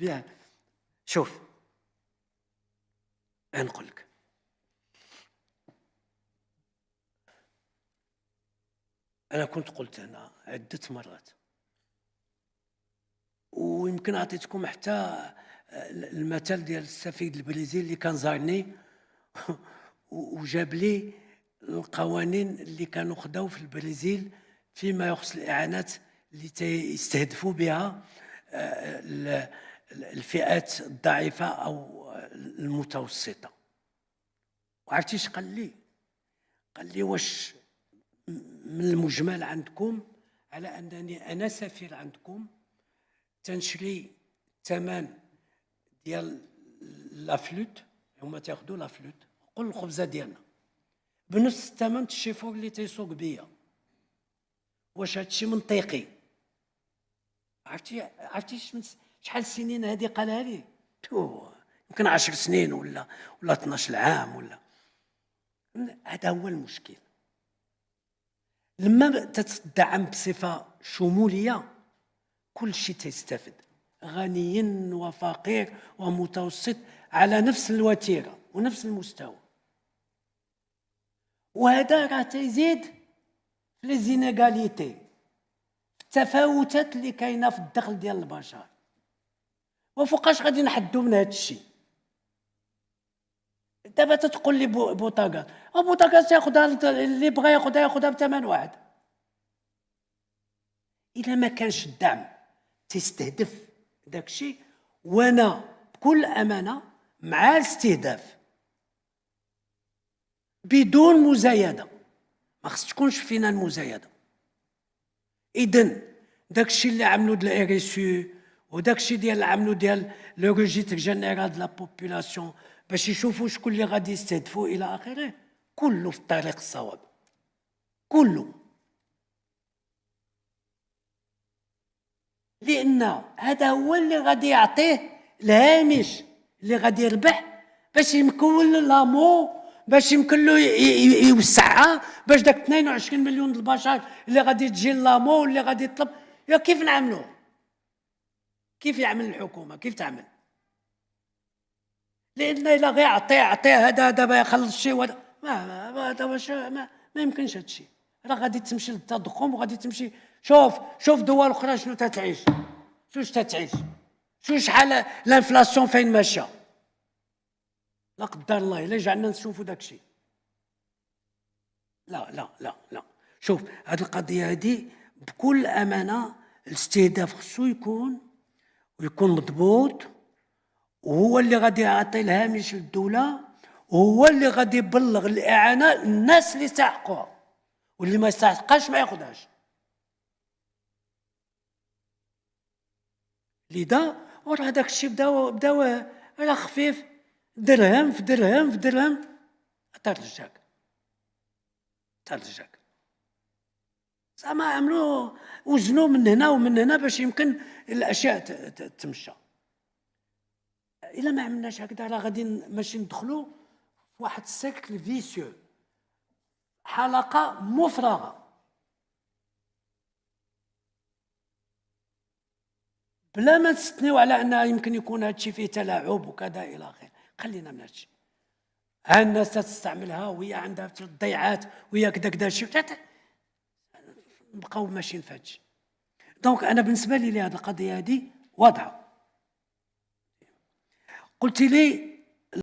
بيان. شوف نقول لك، أنا كنت قلت هنا عدة مرات، ويمكن عطيتكم حتى المثل ديال السفير البرازيلي اللي كان زارني وجاب لي القوانين اللي كانوا خداو في البرازيل فيما يخص الإعانات اللي يستهدفوا بها الفئات الضعيفة أو المتوسطة. وعرفتي اش قال لي؟ قال لي واش من المجمل عندكم على أنني أنا سفير عندكم تنشري الثمن ديال لافلوت، هما تاخذوا لافلوت قول الخبزه ديالنا بنفس الثمن الشيفور اللي تيسوق بيا. واش هادشي منطقي؟ عرفتي شحال سنين هذه قالها لي؟ يمكن 10 سنين ولا 12 عام ولا. هذا هو المشكل. لما تتدعم بصفه شموليه كل شيء تستفد، غني وفقير ومتوسط على نفس الوتيره ونفس المستوى. وهذا راه تيزيد في لي زينيغاليتي، التفاوتات اللي كاينه في الدخل ديال البشر. وفوقاش غادي نحدوا من هذا الشيء؟ دابا تتقول لي بوطاغاز، بوطاغاز ياخذها اللي بغى ياخذها بثمن واحد. اذا ما كانش الدعم تستهدف داك الشيء، وانا بكل امانه مع الاستهداف بدون مزايده، ما خص تكونش فينا المزايده. اذن داك الشيء اللي عملوا ديال الار اس يو وداك الشيء اللي عملوا ديال لو ريجيستر جينيرال دو لا بوبولاسيون باش يشوفوا شكون اللي غادي يستهدفوا الى اخره، كله في الطريق الصواب، كله. لان هذا هو اللي غادي يعطيه الهامش اللي غادي يربح باش يمكن لامو، باش يمكن له يوسعها، باش داك 22 مليون البشر اللي غادي تجي لامو واللي غادي يطلب. يا كيف نعملوا؟ كيف يعمل الحكومه؟ كيف تعمل؟ لان الا غير عطيه هذا دابا يخلص شي ما يمكنش هذا الشيء. راه غادي تمشي للتضخم وغادي تمشي. شوف دول اخرى شنو تتعيش، شو شحال الانفلاسيون فين ماشيه. لا قدر الله الا جعلنا نشوفوا داك الشيء. لا لا لا لا. شوف هذه القضيه هذه بكل امانه الاستهداف خصو يكون مضبوط، وهو اللي غادي يعطي الهامش للدوله، وهو اللي غادي يبلغ الاعانه للناس اللي يستحقوها، واللي ما يستحقهاش ما ياخذهاش. لذا وراه داك الشيء بداو راه خفيف، درهم في درهم في درهم ترجعك زعما عملوا وزنوا من هنا ومن هنا باش يمكن الاشياء تمشى. الا ما عملناش هكذا راه غادي ماشي ندخلوا في واحد السيكل فيسيو، حلقه مفرغه بلا ما نستثنيو على ان يمكن يكون هذا الشيء فيه تلاعب وكذا الى اخره. خلينا من هذا الشيء. ها الناس تستعملها وهي عندها تضيعات وهي كذا شي نبقاو ماشيين في هذا الشيء. دونك انا بالنسبه لي هذه القضيه هذه واضحه. قلت لي